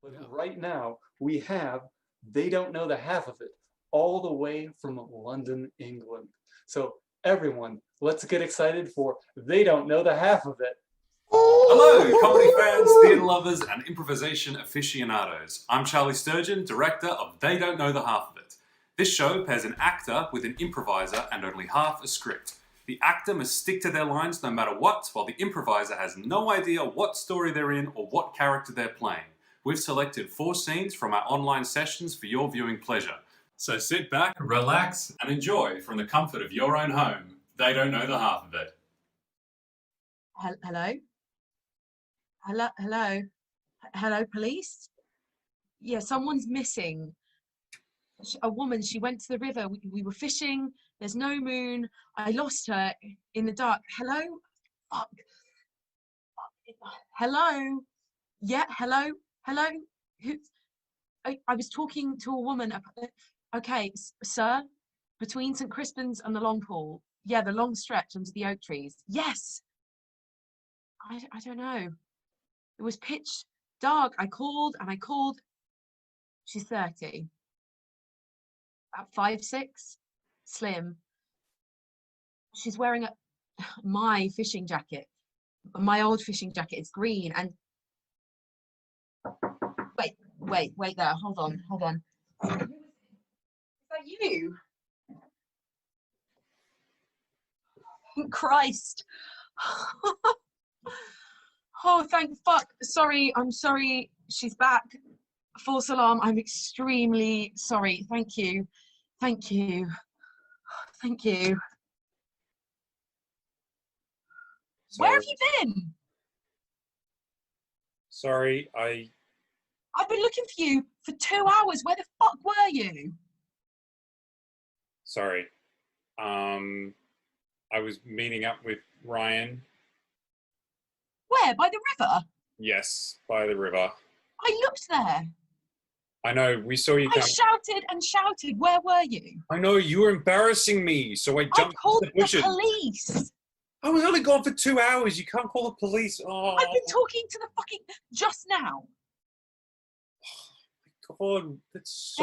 But Yeah. right now, we have They Don't Know the Half of It, all the way from London, England. So, everyone, let's get excited for They Don't Know the Half of It. Hello, comedy fans, theatre lovers, and improvisation aficionados. I'm Charlie Sturgeon, director of They Don't Know the Half of It. This show pairs an actor with an improviser and only half a script. The actor must stick to their lines no matter what, while the improviser has no idea what story they're in or what character they're playing. We've selected 4 scenes from our online sessions for your viewing pleasure. So sit back, relax, and enjoy from the comfort of your own home. They Don't Know the Half of It. Hello? Hello, police? Yeah, someone's missing. A woman, she went to the river. We were fishing. There's no moon. I lost her in the dark. Hello? Fuck. Hello? Yeah, hello? Who? I was talking to a woman. Okay, sir, between St. Crispin's and the Long Pool. Yeah, the long stretch under the oak trees. Yes. I don't know. It was pitch dark. I called. She's 30. About 5'6", slim. She's wearing my fishing jacket. My old fishing jacket. It's green. And wait there. Hold on. Is that you? Christ. Oh, thank fuck. I'm sorry. She's back. False alarm. I'm extremely sorry. Thank you. Where have you been? Sorry, I've been looking for you for 2 hours. Where the fuck were you? sorry. I was meeting up with Ryan. Where? By the river? Yes, by the river. I looked there. I know, we saw you I come. shouted and shouted. Where were you? I know, you were embarrassing me, so I I jumped called into the bushes. the police. I was only gone for 2 hours. You can't call the police. Oh, I've been talking to the fucking just now. God, that's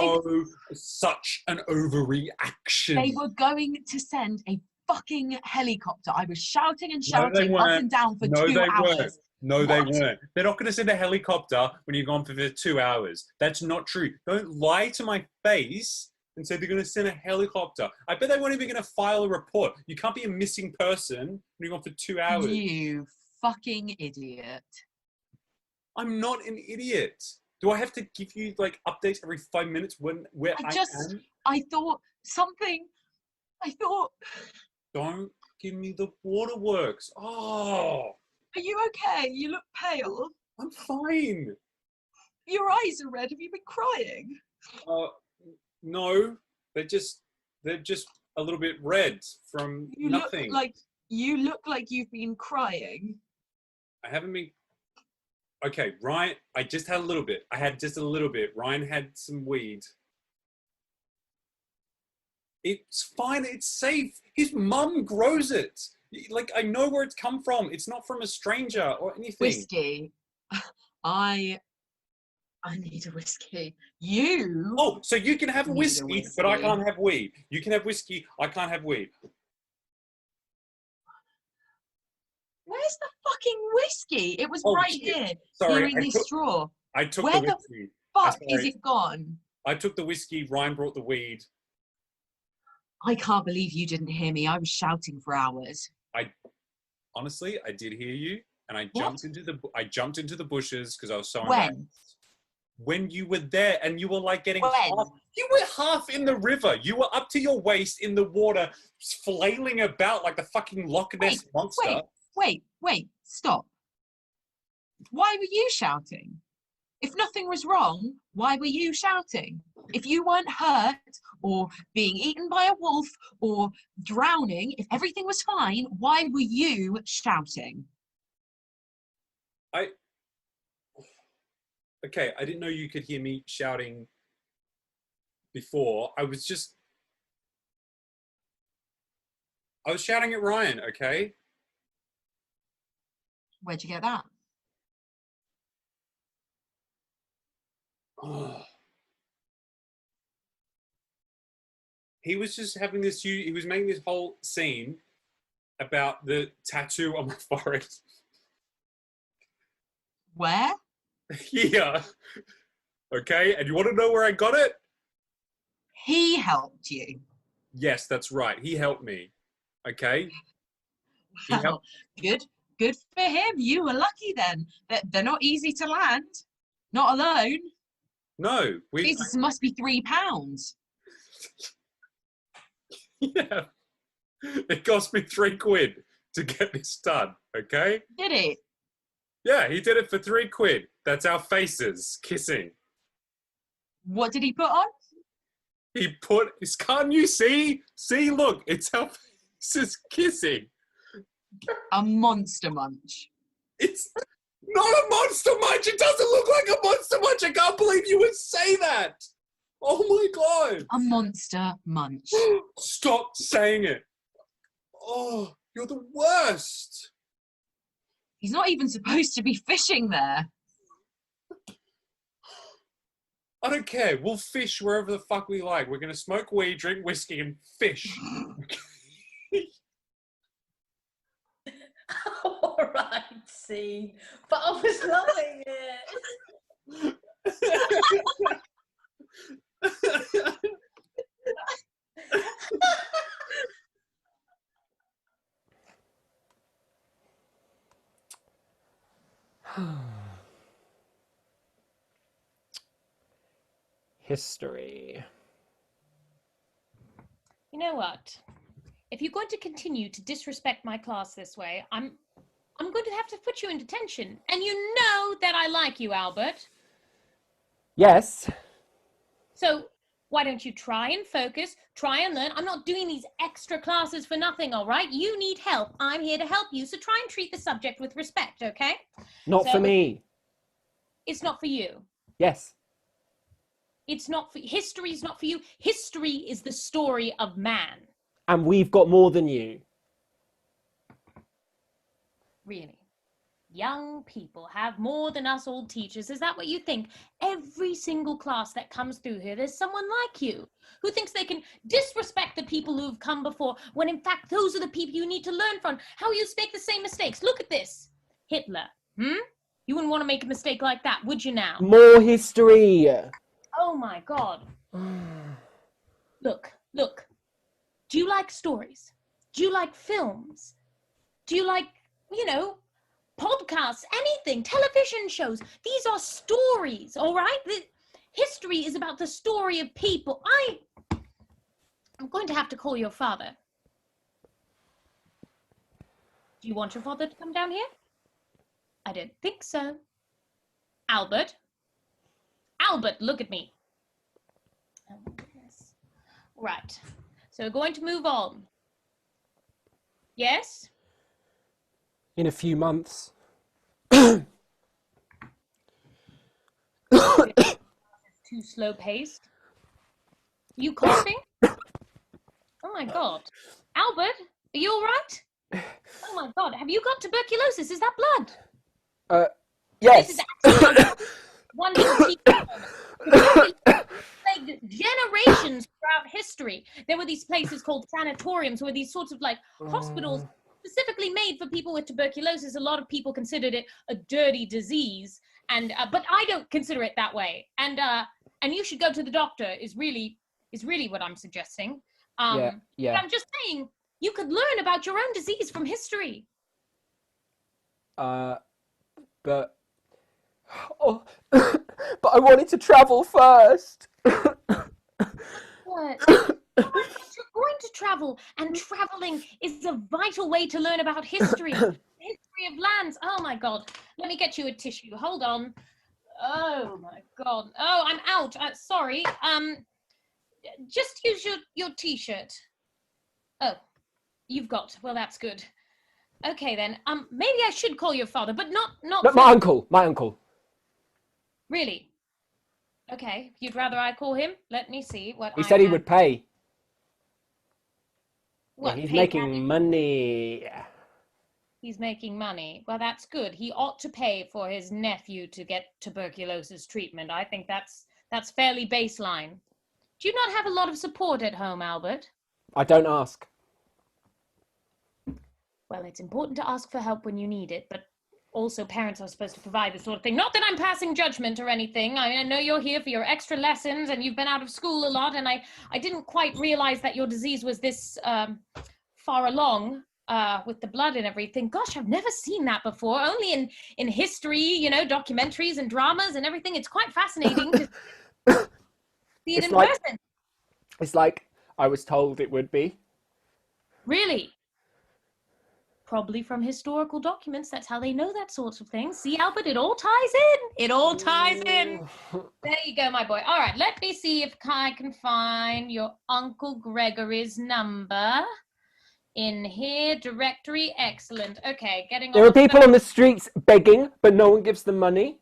such an overreaction. They were going to send a fucking helicopter. I was shouting and No, they shouting up and down for 2 hours. No, they What? weren't. They're not going to send a helicopter when you're gone for 2 hours. That's not true. Don't lie to my face and say they're going to send a helicopter. I bet they weren't even going to file a report. You can't be a missing person when you're gone for 2 hours. You fucking idiot. I'm not an idiot. Do I have to give you like updates every 5 minutes where I am? I thought. Don't give me the waterworks. Oh, Are you okay? You look pale. I'm fine. Your eyes are red. Have you been crying? No, they're just a little bit red from nothing. You look like you've been crying. I haven't been. Okay, Ryan, I just had a little bit. I had just a little bit. Ryan had some weed. It's fine. It's safe. His mum grows it. Like, I know where it's come from. It's not from a stranger or anything. Whiskey. I need a whiskey. You? Oh, so you can have need a whiskey, but I whiskey. can't have weed. You can have whiskey. I can't have weed. Where's the fucking whiskey? It was Oh, right shit. here. Sorry, Here in this straw. I took Where the the whiskey. Fuck, Sorry. is it gone? I took the whiskey. Ryan brought the weed. I can't believe you didn't hear me. I was shouting for hours. Honestly, I did hear you, and I What? jumped into the bushes because I was so When? embarrassed. When you were there, and you were like getting When? you were half in the river. You were up to your waist in the water, flailing about like the fucking Loch Ness monster. Wait, stop. Why were you shouting? If nothing was wrong, why were you shouting? If you weren't hurt or being eaten by a wolf or drowning, if everything was fine, why were you shouting? Okay, I didn't know you could hear me shouting before. I was shouting at Ryan, okay? Where'd you get that? He was just having this. He was making this whole scene about the tattoo on my forehead. Where? Yeah. Okay, and you want to know where I got it? He helped you. Yes, that's right. He helped me. Okay. He Well, helped. good for him. You were lucky then. They're not easy to land. Not alone. No, Jesus, must be £3. Yeah. It cost me £3 to get this done. Okay. Did it? Yeah, he did it for £3. That's our faces kissing. What did he put on? He put. Can't you see? See, look, it's our faces kissing. A monster munch. It's not a monster munch. It doesn't look like a monster munch. I can't believe you would say that. Oh my God. A monster munch. Stop saying it. Oh, you're the worst. He's not even supposed to be fishing there. I don't care. We'll fish wherever the fuck we like. We're going to smoke weed, drink whiskey, and fish. All right, see, but I was loving it. History. You know what? If you're going to continue to disrespect my class this way, I'm going to have to put you in detention. And you know that I like you, Albert. Yes. So why don't you try and focus, try and learn? I'm not doing these extra classes for nothing, all right? You need help. I'm here to help you. So try and treat the subject with respect, okay? Not for me. It's not for you. Yes. It's not for history is not for you. History is the story of man. And we've got more than you. Really? Young people have more than us old teachers. Is that what you think? Every single class that comes through here, there's someone like you who thinks they can disrespect the people who've come before, when in fact, those are the people you need to learn from. How you make the same mistakes. Look at this. Hitler. You wouldn't want to make a mistake like that, would you now? More history. Oh my God. Look. Do you like stories? Do you like films? Do you like, podcasts, anything, television shows? These are stories, all right? History is about the story of people. I'm going to have to call your father. Do you want your father to come down here? I don't think so. Albert, look at me. Oh, my goodness. Right. So we're going to move on. Yes? In a few months. Too slow-paced. You coughing? Oh my God. Albert, are you all right? Oh my God, have you got tuberculosis? Is that blood? Yes. This is actually one like generations throughout history. There were these places called sanatoriums, where these sorts of like hospitals specifically made for people with tuberculosis. A lot of people considered it a dirty disease, and but I don't consider it that way. And you should go to the doctor. Is really what I'm suggesting. Yeah. But I'm just saying you could learn about your own disease from history. But I wanted to travel first. What? You're going to travel, and traveling is a vital way to learn about history. History of lands. Oh my God. Let me get you a tissue. Hold on. Oh my God. Oh, I'm out. Sorry. Just use your t-shirt. Oh, you've got. Well, that's good. Okay then. Maybe I should call your father, but not. No, my uncle. Really? Okay. You'd rather I call him? Let me see what He said he would pay. What, Yeah, he's pay making money. He's making money. Well, that's good. He ought to pay for his nephew to get tuberculosis treatment. I think that's That's fairly baseline. Do you not have a lot of support at home, Albert? I don't ask. Well, it's important to ask for help when you need it, but also parents are supposed to provide this sort of thing. Not that I'm passing judgment or anything. I know you're here for your extra lessons and you've been out of school a lot, and I didn't quite realize that your disease was this far along with the blood and everything. Gosh, I've never seen that before. Only in history, you know, documentaries and dramas and everything. It's quite fascinating to see it in person. It's like I was told it would be. Really? Probably from historical documents. That's how they know that sort of thing. See, Albert, it all ties in. It all ties in. There you go, my boy. All right, let me see if I can find your Uncle Gregory's number in here. Directory, excellent. Okay, getting There are people on the streets begging, but no one gives them money.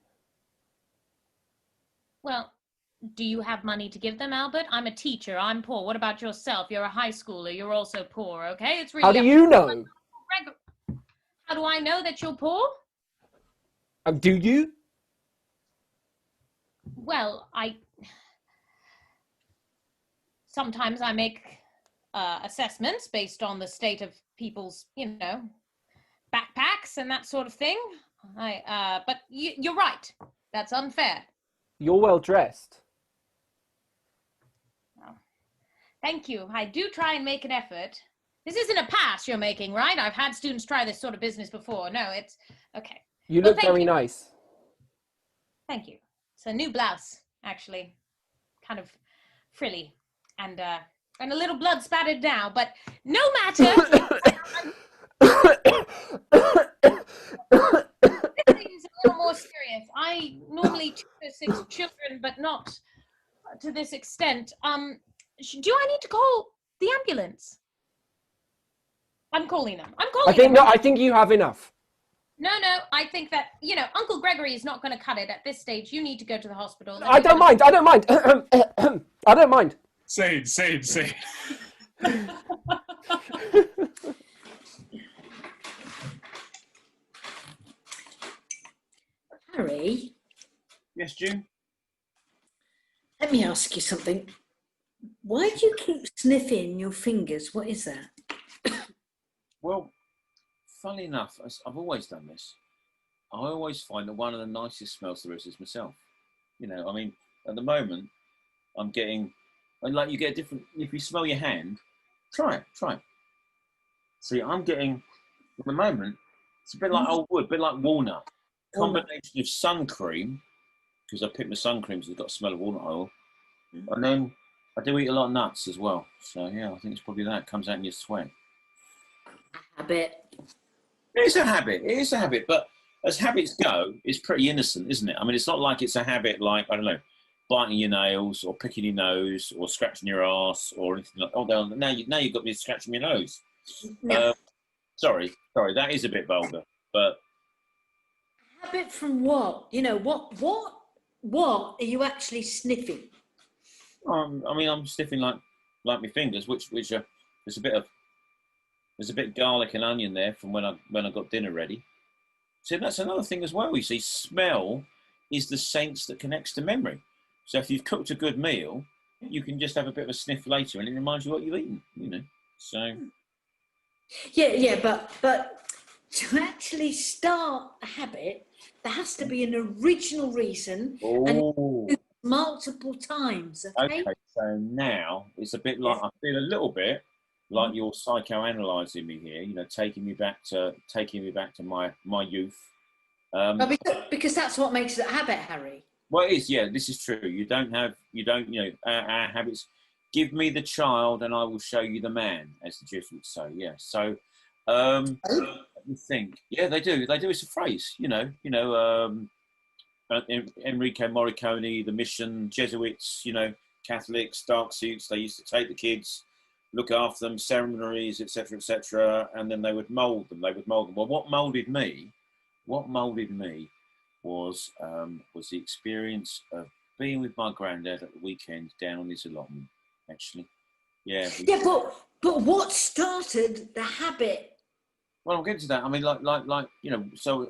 Well, do you have money to give them, Albert? I'm a teacher. I'm poor. What about yourself? You're a high schooler. You're also poor, okay? It's really. How do you know? How do I know that you're poor? Do you? Well, sometimes I make assessments based on the state of people's, you know, backpacks and that sort of thing. But you're right. That's unfair. You're well dressed. Oh, thank you. I do try and make an effort. This isn't a pass you're making, right? I've had students try this sort of business before. No, it's okay. You look very nice. Thank you. It's a new blouse, actually. Kind of frilly and a little blood spattered now, but no matter. This is a little more serious. I normally tutor 6 children, but not to this extent. Do I need to call the ambulance? I'm calling them. I think you have enough. No, I think that, you know, Uncle Gregory is not going to cut it at this stage. You need to go to the hospital. I don't mind. I don't mind. Sane. Harry? Yes, June? Let me ask you something. Why do you keep sniffing your fingers? What is that? Well, funnily enough, I've always done this. I always find that one of the nicest smells there is myself. You know, I mean, at the moment, I'm getting, like you get a different, if you smell your hand, try it. See, I'm getting, at the moment, it's a bit like old wood, a bit like walnut. Combination of sun cream, because I pick my sun creams, it's got a smell of walnut oil. And then I do eat a lot of nuts as well. So, yeah, I think it's probably that. It comes out in your sweat. Habit. It is a habit, but as habits go, it's pretty innocent, isn't it? I mean, it's not like it's a habit like, I don't know, biting your nails or picking your nose or scratching your ass or anything like that. Oh, now you've got me scratching your nose. No. Sorry, that is a bit vulgar, but... Habit from what? You know, what are you actually sniffing? I mean, I'm sniffing like my fingers, which are, there's a bit of garlic and onion there from when I got dinner ready. So that's another thing as well. You see, smell is the sense that connects to memory. So if you've cooked a good meal, you can just have a bit of a sniff later, and it reminds you what you've eaten. You know, so. Yeah, but to actually start a habit, there has to be an original reason and multiple times. Okay, so now it's a bit like I feel a little bit like you're psychoanalyzing me here, you know, taking me back to my youth. Because that's what makes it a habit, Harry. Well, it is. Yeah, this is true. You don't, our habits. Give me the child, and I will show you the man, as the Jesuits say. Yeah. So, let me think. Yeah, they do. It's a phrase. Enrico Morricone, the Mission, Jesuits. You know, Catholics, dark suits. They used to take the kids, look after them, ceremonies, etc., and then they would mould them. Well, what moulded me was the experience of being with my granddad at the weekend down on his allotment. Actually, yeah. But what started the habit? Well, I'll get to that. I mean, like so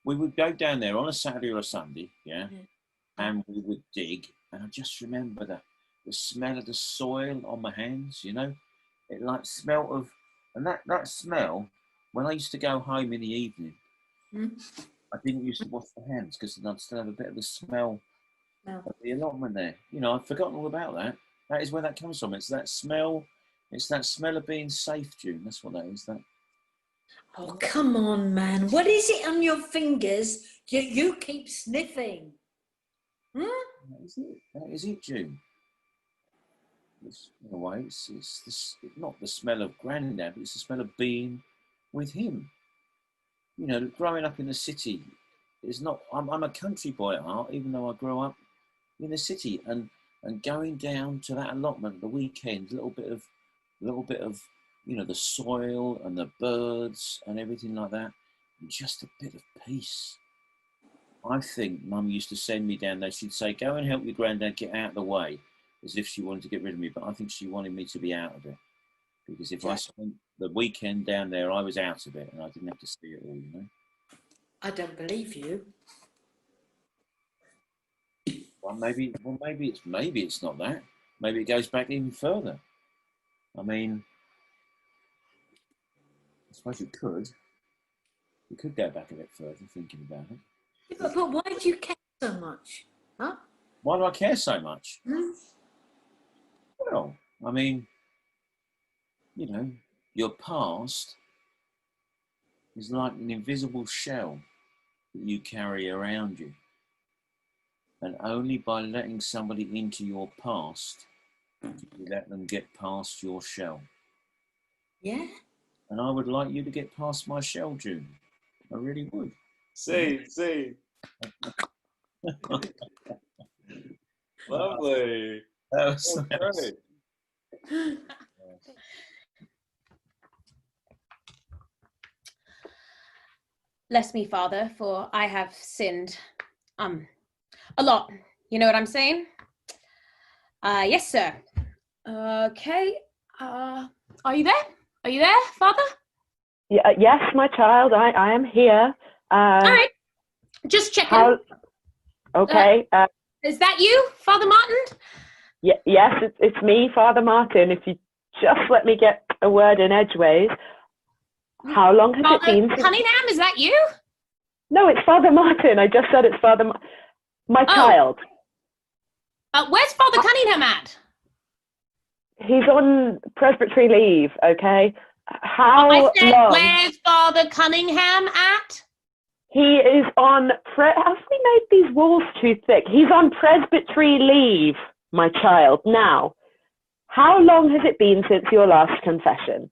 we would go down there on a Saturday or a Sunday, yeah. and we would dig, and I just remember the smell of the soil on my hands, you know, it like smelt of, and that smell, when I used to go home in the evening, I didn't used to wash my hands because I'd still have a bit of the smell of the allotment there. You know, I've forgotten all about that. That is where that comes from. It's that smell of being safe, June. That's what that is. That. Oh, come on, man. What is it on your fingers you keep sniffing? That is it, June. In a way, it's not the smell of Grandad, but it's the smell of being with him. You know, growing up in the city is not. I'm a country boy at heart, even though I grew up in the city, and going down to that allotment the weekend, a little bit of, you know, the soil and the birds and everything like that, and just a bit of peace. I think Mum used to send me down there. She'd say, "Go and help your Grandad get out of the way," as if she wanted to get rid of me. But I think she wanted me to be out of it, because if I spent the weekend down there, I was out of it, and I didn't have to see it all. You know. I don't believe you. Well, maybe it's not that. Maybe it goes back even further. I mean, I suppose you could. You could go back a bit further, thinking about it. Yeah, but why do you care so much? Huh? Why do I care so much? Hmm? Well, I mean, you know, your past is like an invisible shell that you carry around you. And only by letting somebody into your past do you let them get past your shell. Yeah? And I would like you to get past my shell, June. I really would. See. Lovely. That was Great. Bless me, Father, for I have sinned a lot. You know what I'm saying? Yes, sir. Okay. Are you there? Are you there, Father? Yeah, yes, my child, I am here. All right. Just checking. Okay. Is that you, Father Martin? Yes, it's me, Father Martin. If you just let me get a word in edgeways. How long has Father it been? Cunningham, is that you? No, it's Father Martin. I just said it's my child. Where's Father Cunningham at? He's on presbytery leave, okay? How I said, long? where's Father Cunningham at? He is on, have we made these walls too thick? He's on presbytery leave, my child. Now, how long has it been since your last confession?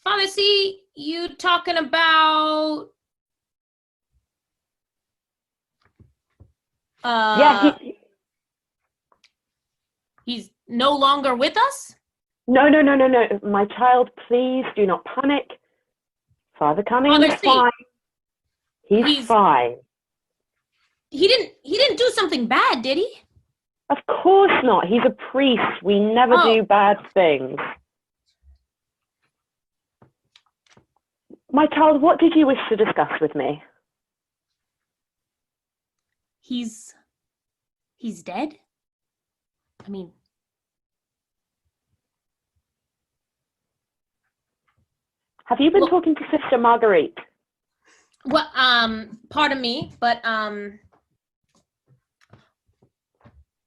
Father, see, you talking about... Yeah, he's no longer with us? No. My child, please do not panic. Father Cunningham is fine. He's fine. He didn't do something bad, did he? Of course not. He's a priest. We never do bad things. My child, what did you wish to discuss with me? He's dead? I mean... Have you been talking to Sister Marguerite? Well, pardon me, but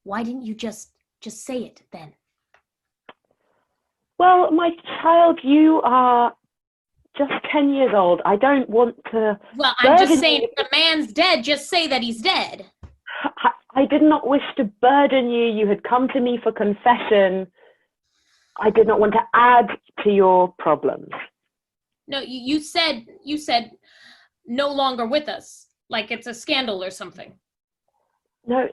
why didn't you just say it then? Well, my child, you are just 10 years old. I don't want to... Well, I'm just saying, if the man's dead, just say that he's dead. I did not wish to burden you. You had come to me for confession. I did not want to add to your problems. No, you said no longer with us, like it's a scandal or something. No,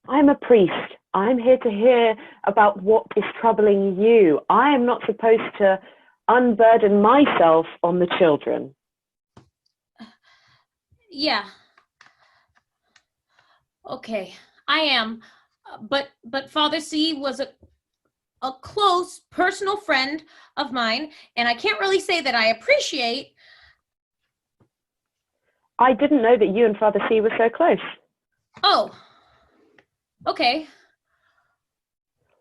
I'm a priest. I'm here to hear about what is troubling you. I am not supposed to unburden myself on the children. Yeah. Okay, I am. But Father C was a close personal friend of mine, and I can't really say that I appreciate I didn't know that you and Father C were so close. Oh, okay.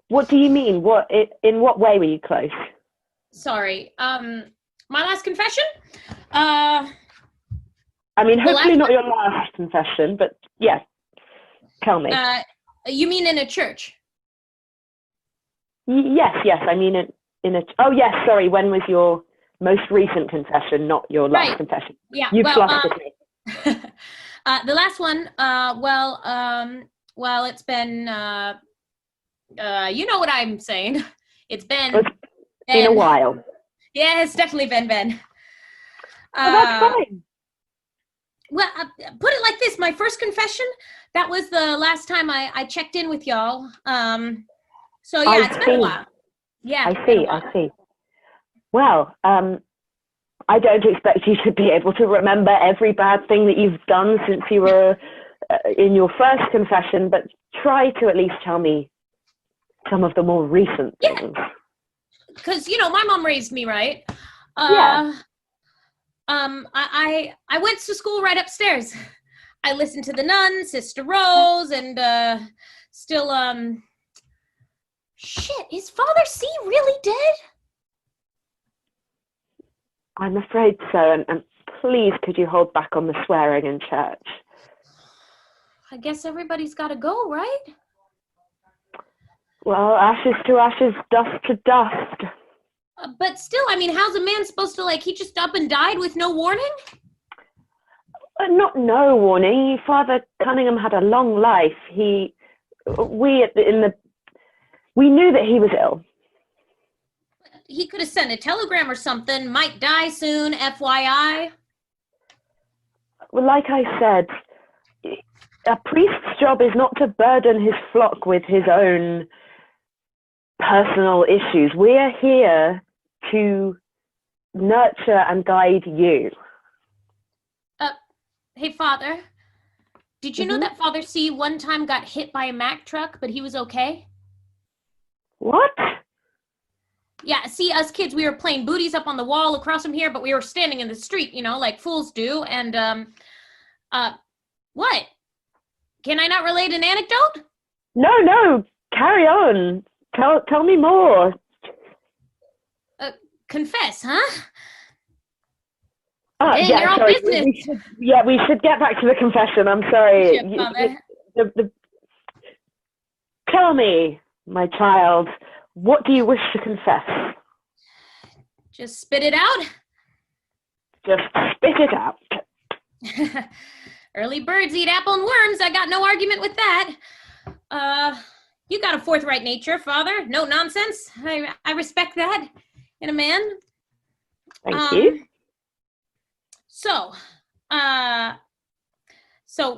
What do you mean? In what way were you close? Sorry. My last confession? I mean, The hopefully last not your last confession, but yeah, tell me. You mean in a church? Yes. I mean, oh, yes, sorry. When was your most recent confession, not your last Right. confession? Yeah. You well, flustered me. the last one, well, it's been, you know what I'm saying. It's been a while. Yeah, it's definitely been Ben. That's fine. Well, put it like this. My first confession, that was the last time I checked in with y'all. So yeah, it's been a while. Yeah. I see. Well, I don't expect you to be able to remember every bad thing that you've done since you were in your first confession, but try to at least tell me some of the more recent things. Because, my mom raised me, right? Yeah. I went to school right upstairs. I listened to the nuns, Sister Rose, and still, shit, is Father C really dead? I'm afraid so, and please could you hold back on the swearing in church? I guess everybody's got to go, right? Well, ashes to ashes, dust to dust. But still, I mean, how's a man supposed to, he just up and died with no warning? Not no warning. Father Cunningham had a long life. We knew that he was ill. He could have sent a telegram or something. Might die soon, FYI. Well, like I said, a priest's job is not to burden his flock with his own personal issues. We're here to nurture and guide you. Hey, Father, did you know that Father C one time got hit by a Mack truck, but he was okay? What? Yeah, see, us kids, we were playing booties up on the wall across from here, but we were standing in the street, like fools do, and, what? Can I not relate an anecdote? No, carry on. Tell me more. Confess, huh? Dang, yeah, sorry. Business. We should get back to the confession. I'm sorry. Tell me, my child, what do you wish to confess? Just spit it out. Just spit it out. Early birds eat apple and worms. I got no argument with that. You got a forthright nature, Father. No nonsense. I respect that in a man. Thank you. So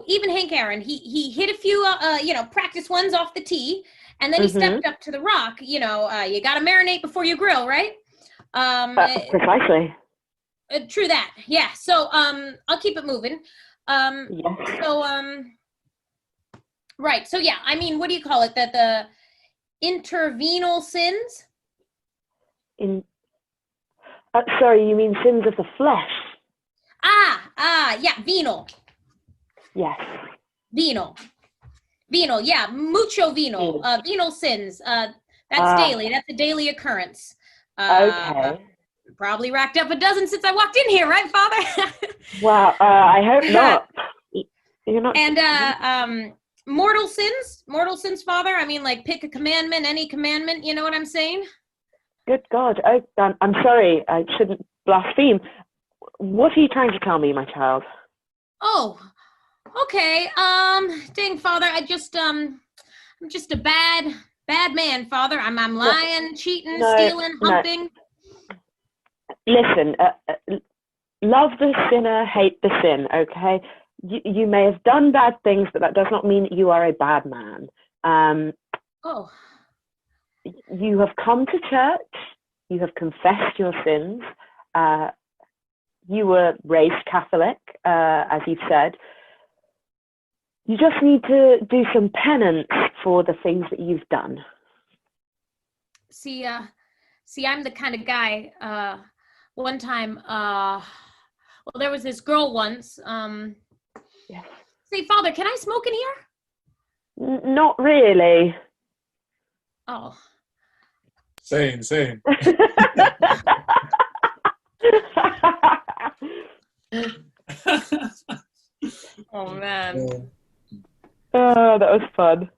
even Hank Aaron, he hit a few, practice ones off the tee, and then he stepped up to the rock. You got to marinate before you grill, right? Precisely. True that. Yeah. So I'll keep it moving. Right. So yeah, I mean, what do you call it? That the intervenal sins? Sorry, you mean sins of the flesh? Yeah, venal. Yes. Venal, yeah, mucho venal. Venal sins. That's daily. That's a daily occurrence. Okay. Probably racked up a dozen since I walked in here, right, Father? Wow. I hope not. You're not. And mortal sins, Father. I mean, pick a commandment, any commandment. You know what I'm saying? Good God. I'm sorry. I shouldn't blaspheme. What are you trying to tell me, my child? Oh, okay. Dang, Father, I'm just a bad man, Father. I'm lying, cheating, stealing, humping. Listen, love the sinner, hate the sin, okay? You may have done bad things, but that does not mean that you are a bad man. You have come to church. You have confessed your sins. You were raised Catholic, as you've said. You just need to do some penance for the things that you've done. See, I'm the kind of guy, one time Well, there was this girl once. Yes. Say, Father, can I smoke in here? Not really. Oh. Same. Oh man. Oh, that was fun.